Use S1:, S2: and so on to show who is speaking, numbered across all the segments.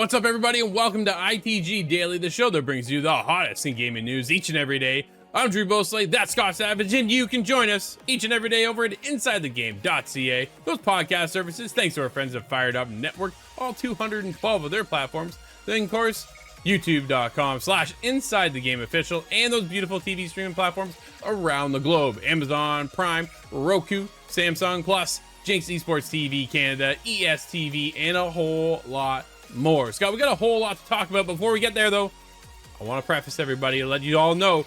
S1: What's up, everybody, and welcome to ITG Daily, the show that brings you the hottest in gaming news each and every day. I'm Drew Bosley, that's Scott Savage, and you can join us each and every day over at InsideTheGame.ca. Those podcast services, thanks to our friends at Fired Up Network, all 212 of their platforms. Then, of course, YouTube.com/InsideTheGameOfficial, and those beautiful TV streaming platforms around the globe. Amazon Prime, Roku, Samsung Plus, Jinx Esports TV Canada, ESTV, and a whole lot more. Scott, we got a whole lot to talk about. Before we get there, though, I want to preface everybody and let you all know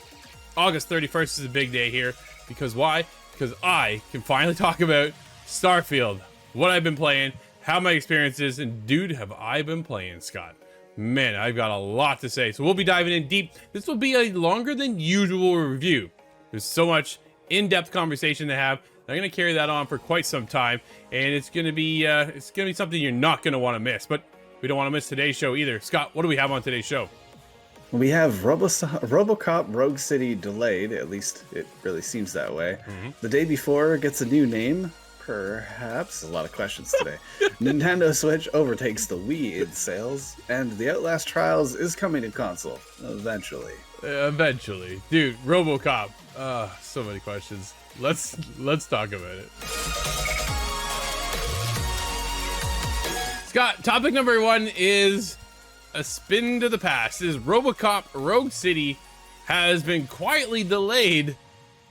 S1: August 31st is a big day here. Because why? Because I can finally talk about Starfield, what I've been playing, how my experience is, and dude, have I been playing, Scott. Man, I've got a lot to say. So we'll be diving in deep. This will be a longer than usual review. There's so much in-depth conversation to have. I'm going to carry that on for quite some time, and it's going to be something you're not going to want to miss. But we don't want to miss today's show either. Scott, what do we have on today's show?
S2: We have ROBOCOP Rogue City delayed, at least it really seems that way. The day before gets a new name, perhaps. A lot of questions today. Nintendo Switch overtakes the Wii in sales, and the Outlast Trails is coming to console, eventually.
S1: Eventually. Dude, ROBOCOP. So many questions. Let's talk about it. Scott, topic number one is a spin to the past. Is ROBOCOP Rogue City has been quietly delayed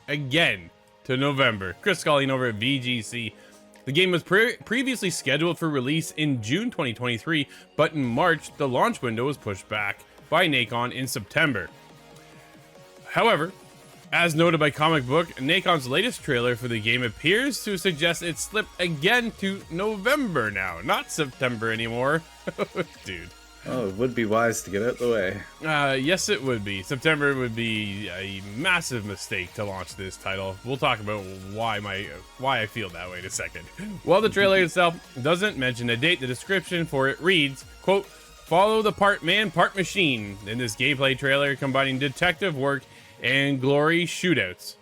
S1: again to November. Chris Sculling over at VGC. The game was previously scheduled for release in June 2023, but in March, the launch window was pushed back by Nacon in September. However, as noted by Comic Book, Nacon's latest trailer for the game appears to suggest it slipped again to November now, not September anymore. Dude.
S2: Oh, it would be wise to get out of the way.
S1: Yes, it would be. September would be a massive mistake to launch this title. We'll talk about why I feel that way in a second. While the trailer itself doesn't mention a date, the description for it reads, quote, "Follow the part man, part machine" in this gameplay trailer, combining detective work and glory shootouts.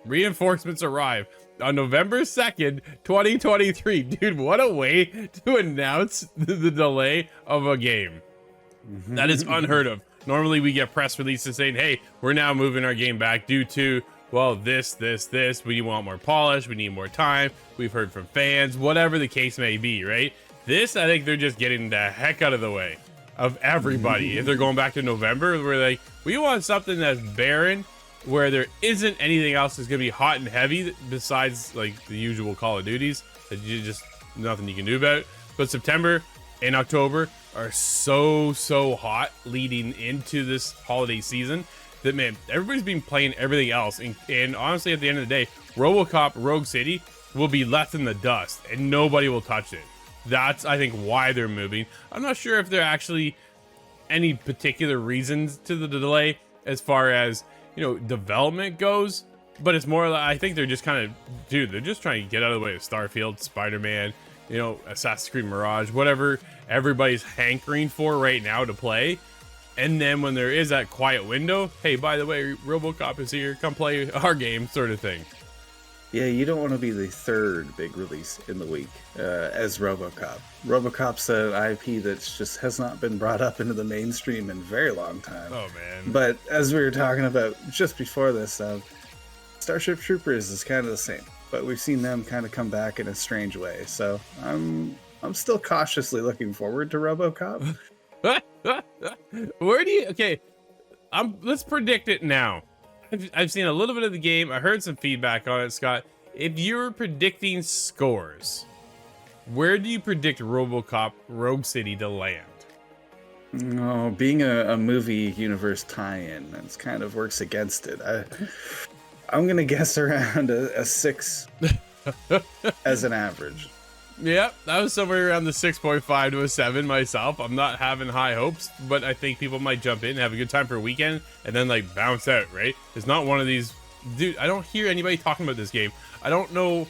S1: Reinforcements arrive on November 2nd, 2023. Dude, what a way to announce the delay of a game. That is unheard of. Normally we get press releases saying, hey, we're now moving our game back due to, well, this. We want more polish. We need more time. We've heard from fans, whatever the case may be, right? This, I think they're just getting the heck out of the way of everybody. If they're going back to November, we're like, we want something that's barren, where there isn't anything else that's gonna be hot and heavy besides like the usual Call of Duties that you just nothing you can do about. But September and October are so hot leading into this holiday season that, man, everybody's been playing everything else, and honestly, at the end of the day, ROBOCOP Rogue City will be left in the dust and nobody will touch it. That's, I think, why they're moving. I'm not sure if there are actually any particular reasons to the delay as far as, you know, development goes, but it's more like, I think they're just kind of, dude, they're just trying to get out of the way of Starfield, Spider-Man, you know, Assassin's Creed Mirage, whatever everybody's hankering for right now to play. And then when there is that quiet window, hey, by the way, ROBOCOP is here, come play our game, sort of thing.
S2: Yeah, you don't want to be the third big release in the week as ROBOCOP. ROBOCOP's an IP that just has not been brought up into the mainstream in a very long time.
S1: Oh, man.
S2: But as we were talking about just before this, Starship Troopers is kind of the same. But we've seen them kind of come back in a strange way. So I'm still cautiously looking forward to ROBOCOP.
S1: Where do you... Okay, let's predict it now. I've seen a little bit of the game. I heard some feedback on it, Scott. If you're predicting scores, where do you predict ROBOCOP Rogue City to land?
S2: Oh, being a movie universe tie-in, that kind of works against it. I'm going to guess around a 6 as an average.
S1: Yeah, that was somewhere around the 6.5 to a 7 myself. I'm not having high hopes, but I think people might jump in and have a good time for a weekend and then like bounce out, right? It's not one of these, dude, I don't hear anybody talking about this game. I don't know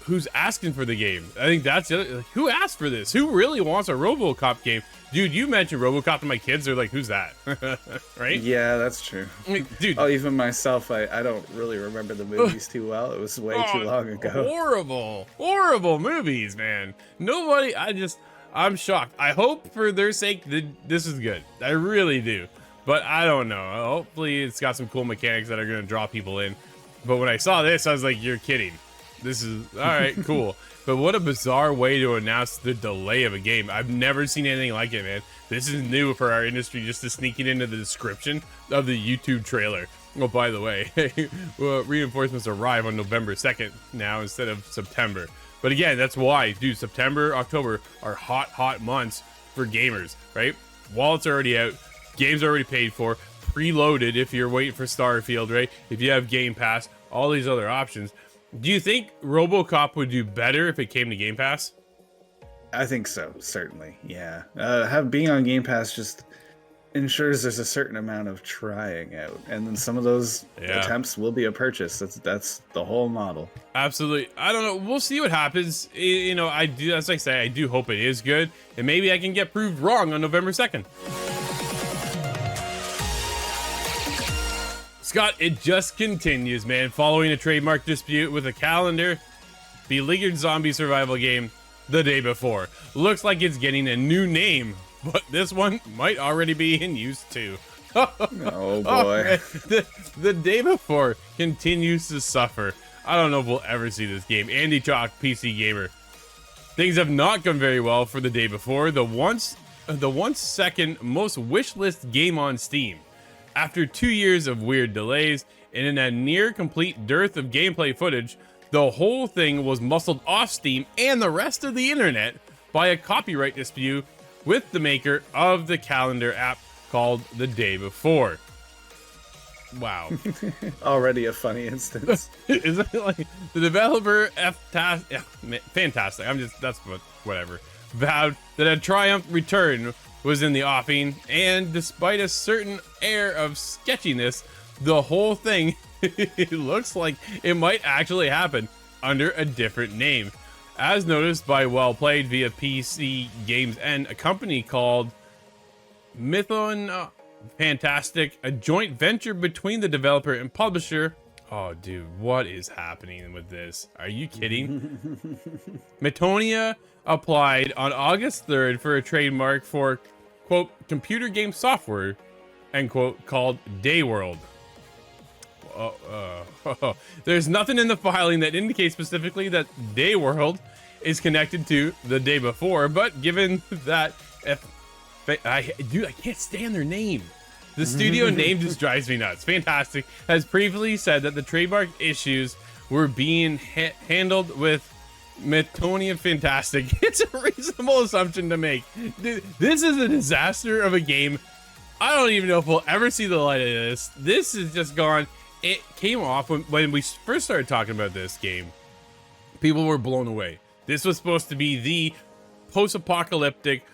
S1: who's asking for the game. I think that's the other, like, who asked for this? Who really wants a RoboCop game? Dude, you mentioned RoboCop to my kids, they're like, who's that? Right?
S2: Yeah, that's true.
S1: Dude.
S2: Oh, even myself, I don't really remember the movies too well. It was way too long ago.
S1: Horrible, horrible movies, man. Nobody, I'm shocked. I hope for their sake that this is good. I really do. But I don't know. Hopefully it's got some cool mechanics that are going to draw people in. But when I saw this, I was like, you're kidding. This is all right, cool. But what a bizarre way to announce the delay of a game. I've never seen anything like it, man. This is new for our industry, just to sneak it into the description of the YouTube trailer. Oh, by the way, well, reinforcements arrive on November 2nd now instead of September. But again, that's why, dude, September, October are hot months for gamers, right? Wallets are already out, games are already paid for, preloaded if you're waiting for Starfield, right? If you have Game Pass, all these other options. Do you think RoboCop would do better if it came to Game Pass?
S2: I think so, certainly. Yeah. Being on Game Pass just ensures there's a certain amount of trying out, and then some of those attempts will be a purchase. That's the whole model. Absolutely.
S1: I don't know. We'll see what happens. You know, I do, as I say, I do hope it is good, and maybe I can get proved wrong on November 2nd. Scott, it just continues, man. Following a trademark dispute with a calendar, beleaguered zombie survival game the day before. Looks like it's getting a new name, but this one might already be in use too.
S2: Oh boy.
S1: The day before continues to suffer. I don't know if we'll ever see this game. Andy Chalk, PC Gamer. Things have not gone very well for the day before. The once second most wishlist game on Steam. After 2 years of weird delays and in a near complete dearth of gameplay footage, the whole thing was muscled off Steam and the rest of the internet by a copyright dispute with the maker of the calendar app called The Day Before. Wow.
S2: Already a funny instance.
S1: Isn't it like the developer fantastic. That's whatever. Vowed that a triumphant return was in the offing, and despite a certain air of sketchiness, the whole thing it looks like it might actually happen under a different name. As noticed by Well Played via PC Games and a company called Mython Fantastic, a joint venture between the developer and publisher. Oh, dude, what is happening with this? Are you kidding? Metonia applied on August 3rd for a trademark for, quote, computer game software, end quote, called Dayworld. There's nothing in the filing that indicates specifically that Dayworld is connected to The Day Before, but given that I can't stand their name. The studio name just drives me nuts. Fantastic has previously said that the trademark issues were being handled with Metonia Fantastic. It's a reasonable assumption to make. Dude, this is a disaster of a game. I don't even know if we'll ever see the light of this. This is just gone. It came off when we first started talking about this game. People were blown away. This was supposed to be the post-apocalyptic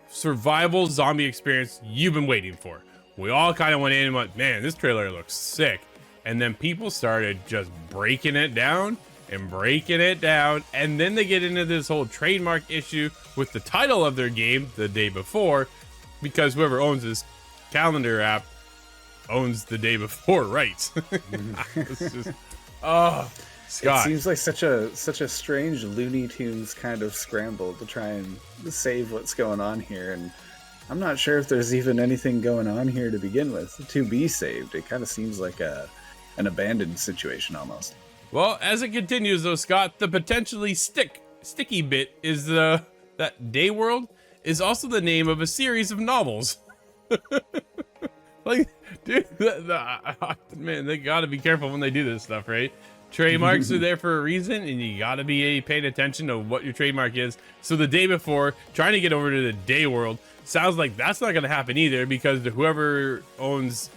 S1: survival zombie experience you've been waiting for. We all kind of went in and went, man, this trailer looks sick. And then people started just breaking it down and breaking it down. And then they get into this whole trademark issue with the title of their game, The Day Before, because whoever owns this calendar app owns The Day Before rights. It's just, Scott.
S2: It seems like such a strange Looney Tunes kind of scramble to try and save what's going on here, and I'm not sure if there's even anything going on here to begin with to be saved. It kind of seems like an abandoned situation almost.
S1: Well, as it continues though, Scott, the potentially sticky bit is that Dayworld is also the name of a series of novels. Like, dude, man, they gotta be careful when they do this stuff, right? Trademarks are there for a reason, and you gotta be paying attention to what your trademark is. So The Day Before, trying to get over to the Dayworld, sounds like that's not gonna happen either, because whoever owns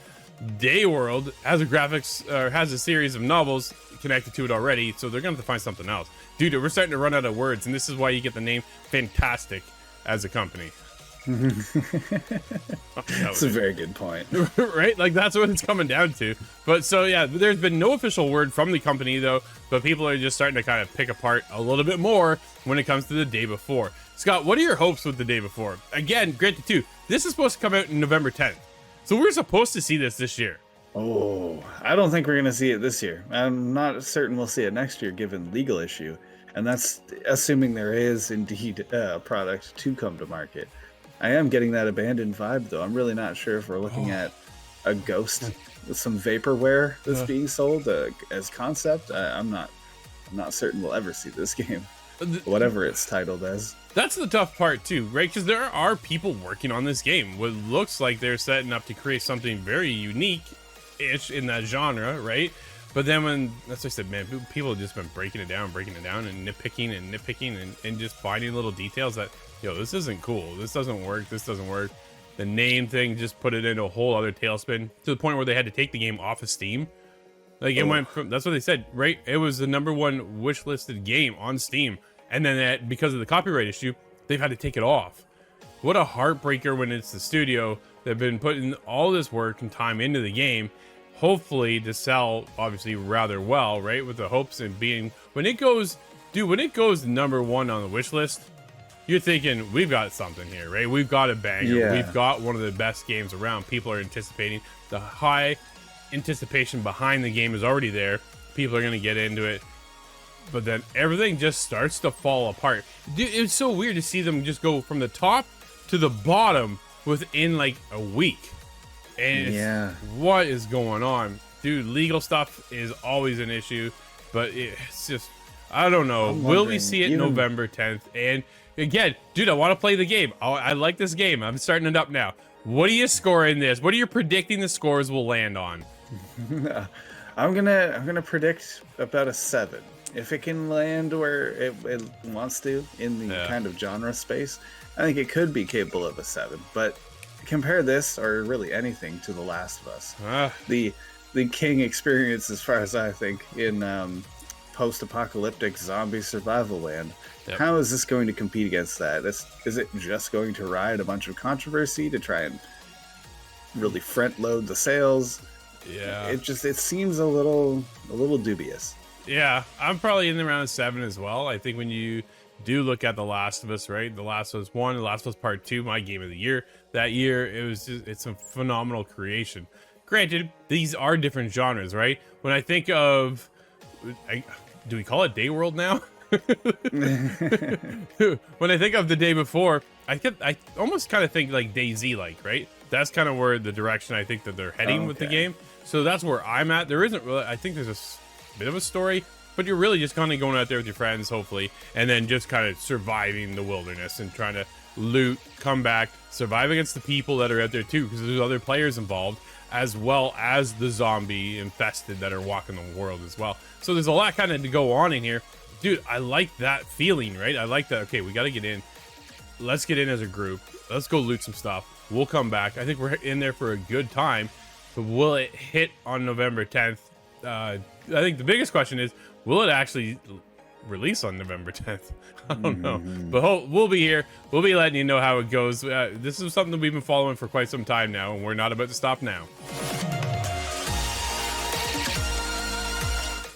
S1: Dayworld has a graphics or has a series of novels connected to it already, so they're gonna have to find something else. Dude, we're starting to run out of words, and this is why you get the name Fantastic as a company.
S2: That's a very good point.
S1: Right? Like, that's what it's coming down to. But so yeah, there's been no official word from the company though, but people are just starting to kind of pick apart a little bit more when it comes to The Day Before. Scott, what are your hopes with The Day Before? Again, granted too, this is supposed to come out in November 10th. So we're supposed to see this year.
S2: Oh, I don't think we're going to see it this year. I'm not certain we'll see it next year given legal issue. and that's assuming there is indeed a product to come to market. I am getting that abandoned vibe, though. I'm really not sure if we're looking at a ghost with some vaporware that's being sold as concept. I'm not certain we'll ever see this game, whatever it's titled as.
S1: That's the tough part too, right? Because there are people working on this game. What looks like they're setting up to create something very unique-ish in that genre, right? But then when, that's what I said, man, people have just been breaking it down, and nitpicking and just finding little details that, yo, this isn't cool. This doesn't work. This doesn't work. The name thing just put it into a whole other tailspin to the point where they had to take the game off of Steam. Like it went from, that's what they said, right? It was the #1 wish listed game on Steam. And then because of the copyright issue, they've had to take it off. What a heartbreaker when it's the studio that have been putting all this work and time into the game, hopefully to sell obviously rather well, right? With the hopes and being, when it goes #1 on the wish list, you're thinking, we've got something here, right? We've got a banger.
S2: Yeah.
S1: We've got one of the best games around. People are anticipating. The high anticipation behind the game is already there. People are going to get into it. But then everything just starts to fall apart. Dude, it's so weird to see them just go from the top to the bottom within like a week. And it's, what is going on? Dude, legal stuff is always an issue. But it's just, I don't know. Will we see it November 10th? And again, dude, I want to play the game. I like this game. I'm starting it up now. What are you scoring this? What are you predicting the scores will land on?
S2: I'm gonna predict about a 7. If it can land where it wants to in the kind of genre space, I think it could be capable of a 7. But compare this, or really anything, to The Last of Us. The king experience, as far as I think, in post-apocalyptic zombie survival land. Yep. How is this going to compete against that? Is it just going to ride a bunch of controversy to try and really front load the sales?
S1: Yeah.
S2: It seems a little dubious.
S1: Yeah, I'm probably in around 7 as well. I think when you do look at The Last of Us, right? The Last of Us 1, The Last of Us Part 2, my game of the year. That year, it's a phenomenal creation. Granted, these are different genres, right? When I think of, do we call it Day World now? When I think of the day before, I almost kind of think like DayZ, like, right? That's kind of where the direction I think that they're heading with the game. So that's where I'm at. There isn't really, I think there's a bit of a story, but you're really just kind of going out there with your friends, hopefully, and then just kind of surviving the wilderness and trying to loot, come back, survive against the people that are out there too, because there's other players involved, as well as the zombie infested that are walking the world as well. So there's a lot kind of to go on in here. Dude, I like that feeling, right? I like that. Okay, we got to get in. Let's get in as a group. Let's go loot some stuff. We'll come back. I think we're in there for a good time, but will it hit on November 10th? I think the biggest question is, will it actually release on November 10th? I don't know, but we'll be here. We'll be letting you know how it goes. This is something that we've been following for quite some time now, and we're not about to stop now.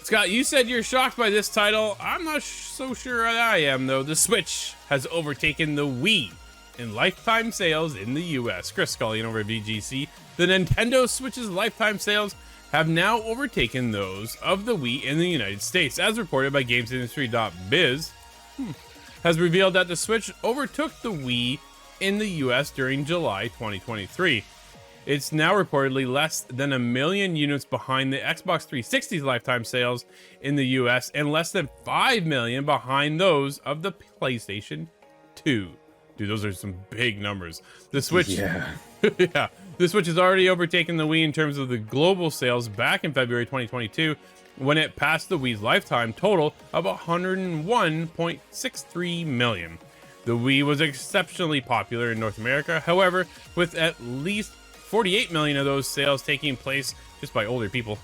S1: Scott, you said you're shocked by this title. I'm not so sure I am, though. The Switch has overtaken the Wii in lifetime sales in the US. Chris Scullion over at VGC. The Nintendo Switch's lifetime sales have now overtaken those of the Wii in the United States, as reported by GamesIndustry.biz. Has revealed that the Switch overtook the Wii in the US during July 2023. It's now reportedly less than 1 million units behind the Xbox 360's lifetime sales in the US and less than 5 million behind those of the PlayStation 2. Dude, those are some big numbers. The Switch, yeah, the Switch has already overtaken the Wii in terms of the global sales back in February 2022, when it passed the Wii's lifetime total of 101.63 million. The Wii was exceptionally popular in North America, however, with at least 48 million of those sales taking place just by older people,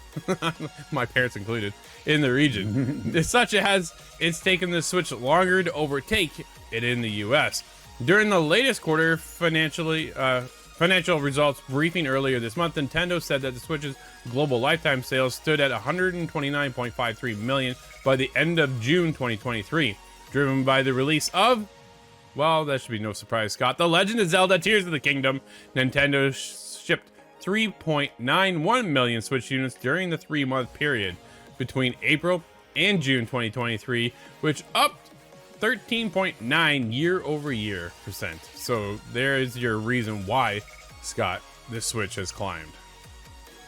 S1: my parents included, in the region. As such, it's taken the Switch longer to overtake it in the US. During the latest quarter financial results briefing earlier this month, Nintendo said that the Switch's global lifetime sales stood at 129.53 million by the end of June 2023, driven by the release of, well, that should be no surprise, Scott, The Legend of Zelda Tears of the Kingdom. Nintendo shipped 3.91 million Switch units during the 3-month period between April and June 2023, which upped 13.9 year-over-year percent. So there is your reason why, Scott, the Switch has climbed.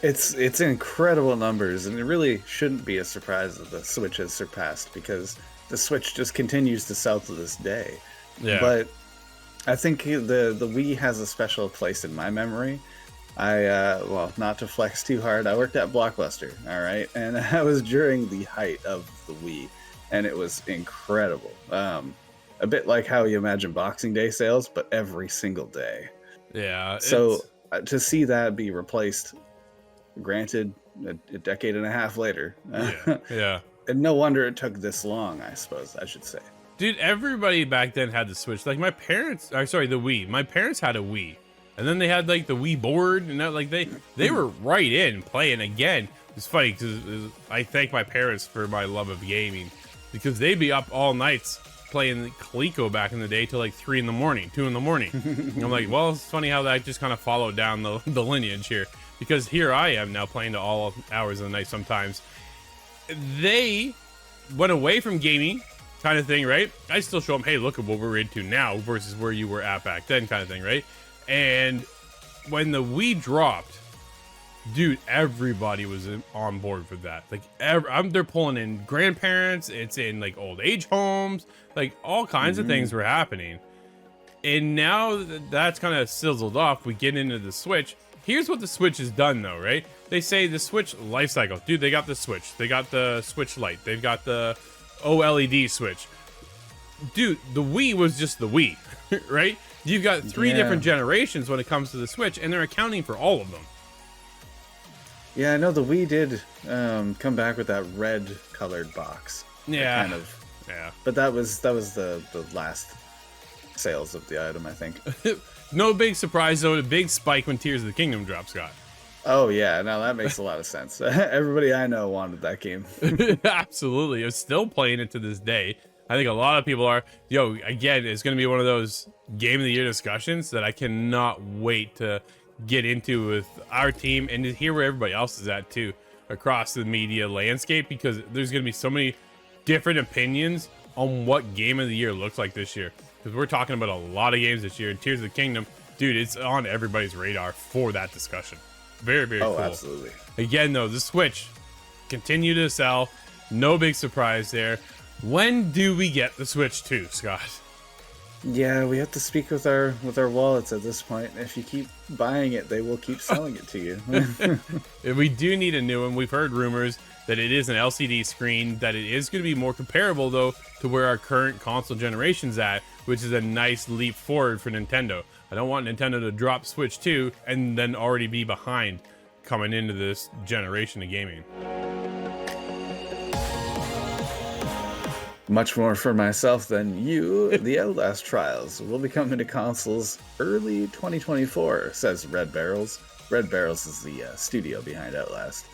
S2: It's incredible numbers, and it really shouldn't be a surprise that the Switch has surpassed, because the Switch just continues to sell to this day.
S1: Yeah.
S2: But I think the Wii has a special place in my memory. Well, not to flex too hard, I worked at Blockbuster, all right? And I was during the height of the Wii, and it was incredible. A bit like how you imagine Boxing Day sales, but every single day.
S1: Yeah.
S2: So to see that be replaced, granted, a decade and a half later.
S1: Yeah.
S2: And no wonder it took this long, I suppose I should say.
S1: Dude, everybody back then had the Switch. Like my parents, the Wii. My parents had a Wii, and then they had like the Wii board, and that, like they were right in playing again. It's funny because I thank my parents for my love of gaming, because they'd be up all nights playing Coleco back in the day till like 3 in the morning, 2 in the morning. And I'm like, well, it's funny how that just kind of followed down the lineage here, because here I am now playing to all hours of the night sometimes. They went away from gaming, kind of thing, right? I still show them, hey, look at what we're into now versus where you were at back then, kind of thing, right? And when the Wii dropped, dude, everybody was on board for that. Like, they're pulling in grandparents, it's in like old age homes, like all kinds of things were happening. And now that's kind of sizzled off, we get into the Switch. Here's what the Switch has done, though, right? They say the Switch life cycle. Dude, they got the Switch. They got the Switch Lite. They've got the OLED Switch. Dude, the Wii was just the Wii, right? You've got 3 different generations when it comes to the Switch, and they're accounting for all of them.
S2: Yeah, I know the Wii did come back with that red-colored box.
S1: Yeah.
S2: Kind of.
S1: Yeah.
S2: But that was the last sales of the item, I think.
S1: No big surprise, though. A big spike when Tears of the Kingdom dropped, Scott.
S2: Oh, yeah. Now that makes a lot of sense. Everybody I know wanted that game.
S1: Absolutely. I'm still playing it to this day. I think a lot of people are. Yo, again, it's going to be one of those Game of the Year discussions that I cannot wait to get into with our team and to hear where everybody else is at, too, across the media landscape, because there's going to be so many different opinions on what Game of the Year looks like this year. Because we're talking about a lot of games this year, and Tears of the Kingdom, dude, it's on everybody's radar for that discussion. Very, very cool.
S2: Oh, absolutely.
S1: Again, though, the Switch continue to sell. No big surprise there. When do we get the Switch 2, Scott?
S2: Yeah, we have to speak with our wallets at this point. If you keep buying it, they will keep selling it to you.
S1: We do need a new one. We've heard rumors that it is an LCD screen, that it is going to be more comparable, though, to where our current console generation's at, which is a nice leap forward for Nintendo. I don't want Nintendo to drop Switch 2 and then already be behind coming into this generation of gaming.
S2: Much more for myself than you. The Outlast Trials will be coming to consoles early 2024, says Red Barrels. Red Barrels is the studio behind Outlast.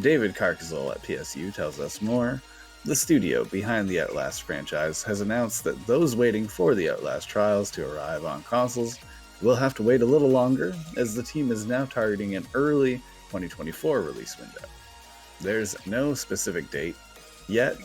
S2: David Carcassol at PSU tells us more. The studio behind the Outlast franchise has announced that those waiting for the Outlast Trials to arrive on consoles will have to wait a little longer, as the team is now targeting an early 2024 release window. There's no specific date yet,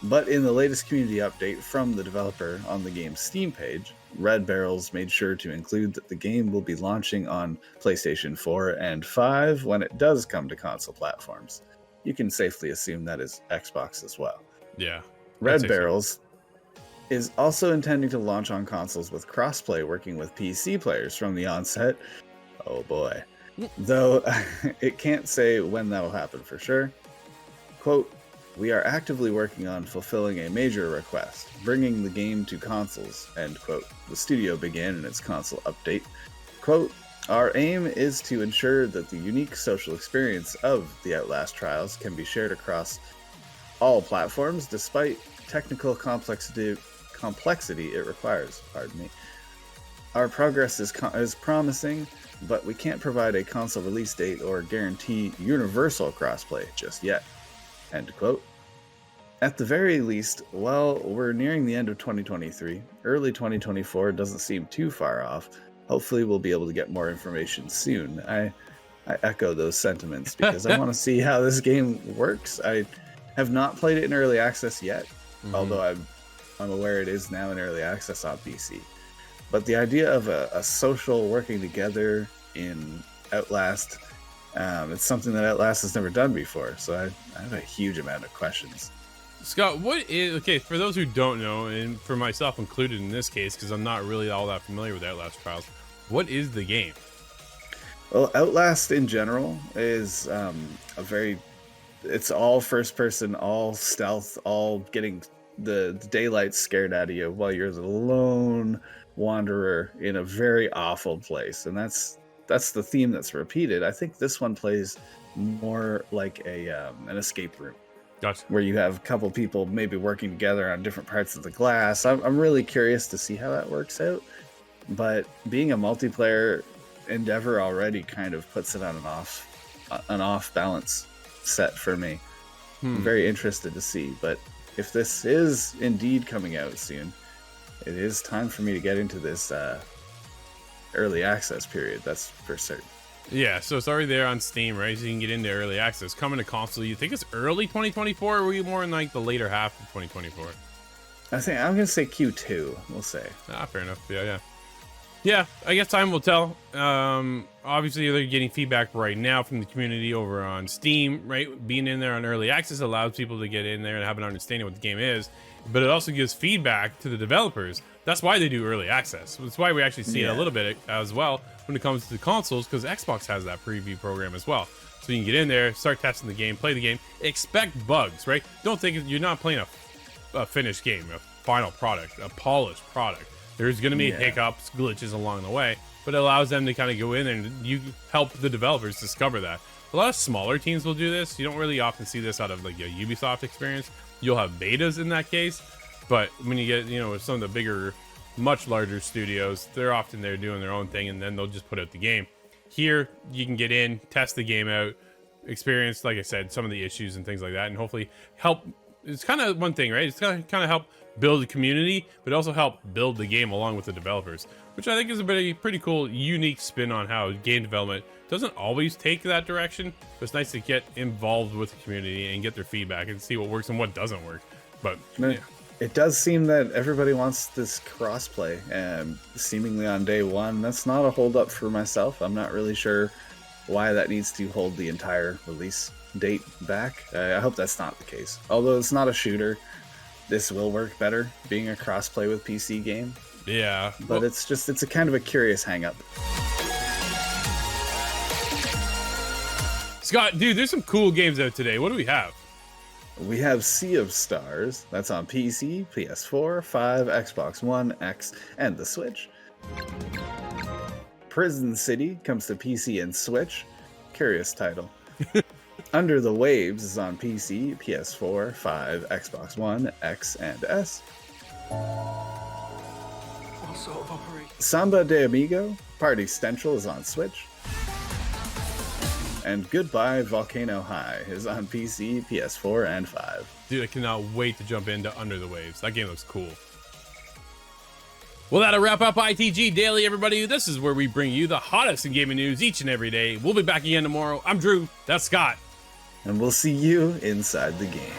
S2: but in the latest community update from the developer on the game's Steam page, Red Barrels made sure to include that the game will be launching on PlayStation 4 and 5 when it does come to console platforms. You can safely assume that is Xbox as well.
S1: Yeah.
S2: Red Barrels is also intending to launch on consoles with crossplay working with PC players from the onset. Oh boy. Though it can't say when that'll happen for sure. Quote, "We are actively working on fulfilling a major request, bringing the game to consoles," end quote. The studio began in its console update. Quote, "Our aim is to ensure that the unique social experience of the Outlast Trials can be shared across all platforms despite technical complexity it requires. Pardon me. Our progress is promising, but we can't provide a console release date or guarantee universal crossplay just yet," end quote. At the very least, while we're nearing the end of 2023, early 2024 doesn't seem too far off. Hopefully we'll be able to get more information soon. I echo those sentiments because I want to see how this game works. I Have not played it in early access yet, although I'm aware it is now in early access on PC. But the idea of a social working together in Outlast, it's something that Outlast has never done before. So I have a huge amount of questions.
S1: Scott, what is, okay, for those who don't know, and for myself included in this case, because I'm not really all that familiar with Outlast Trials, what is the game?
S2: Well, Outlast in general is it's all first person, all stealth, all getting the daylight scared out of you while you're the lone wanderer in a very awful place. And that's the theme that's repeated. I think this one plays more like an escape room.
S1: Gotcha.
S2: Where you have a couple people maybe working together on different parts of the glass. I'm really curious to see how that works out. But being a multiplayer endeavor already kind of puts it on an off balance set for me. I'm very interested to see. But if this is indeed coming out soon, it is time for me to get into this early access period. That's for certain.
S1: Yeah, so it's already there on Steam, right? So you can get into early access. Coming to console, you think it's early 2024, or were you more in like the later half of 2024?
S2: I think I'm gonna say Q2. We'll say.
S1: Fair enough. Yeah, I guess time will tell. Obviously, they're getting feedback right now from the community over on Steam, right? Being in there on early access allows people to get in there and have an understanding of what the game is, but it also gives feedback to the developers. That's why they do early access. That's why we actually see it a little bit as well when it comes to the consoles, because Xbox has that preview program as well. So you can get in there, start testing the game, play the game, expect bugs, right? Don't think you're not playing a finished game, a final product, a polished product. There's going to be hiccups, glitches along the way, but it allows them to kind of go in and you help the developers discover that. A lot of smaller teams will do this. You don't really often see this out of like a Ubisoft experience. You'll have betas in that case, but when you get, some of the bigger, much larger studios, they're often there doing their own thing, and then they'll just put out the game. Here, you can get in, test the game out, experience, like I said, some of the issues and things like that, and hopefully help. It's kind of one thing, right? It's going to kind of help build a community, but also help build the game along with the developers, which I think is a pretty cool, unique spin on how game development doesn't always take that direction. But it's nice to get involved with the community and get their feedback and see what works and what doesn't work. But
S2: it does seem that everybody wants this crossplay, and seemingly on day one. That's not a holdup for myself. I'm not really sure why that needs to hold the entire release date back. I hope that's not the case. Although it's not a shooter, this will work better being a crossplay with PC game.
S1: Yeah,
S2: but it's a kind of a curious hang-up.
S1: Scott, dude, there's some cool games out today. What do we have?
S2: We have Sea of Stars. That's on PC, PS4, 5, Xbox One, X, and the Switch. Prison City comes to PC and Switch. Curious title. Under the Waves is on PC, PS4, 5, Xbox One, X, and S.
S3: What sort of operation?
S2: Samba de Amigo, Party Central is on Switch. And Goodbye Volcano High is on PC, PS4, and 5.
S1: Dude, I cannot wait to jump into Under the Waves. That game looks cool. Well, that'll wrap up ITG Daily, everybody. This is where we bring you the hottest in gaming news each and every day. We'll be back again tomorrow. I'm Drew. That's Scott.
S2: And we'll see you inside the game.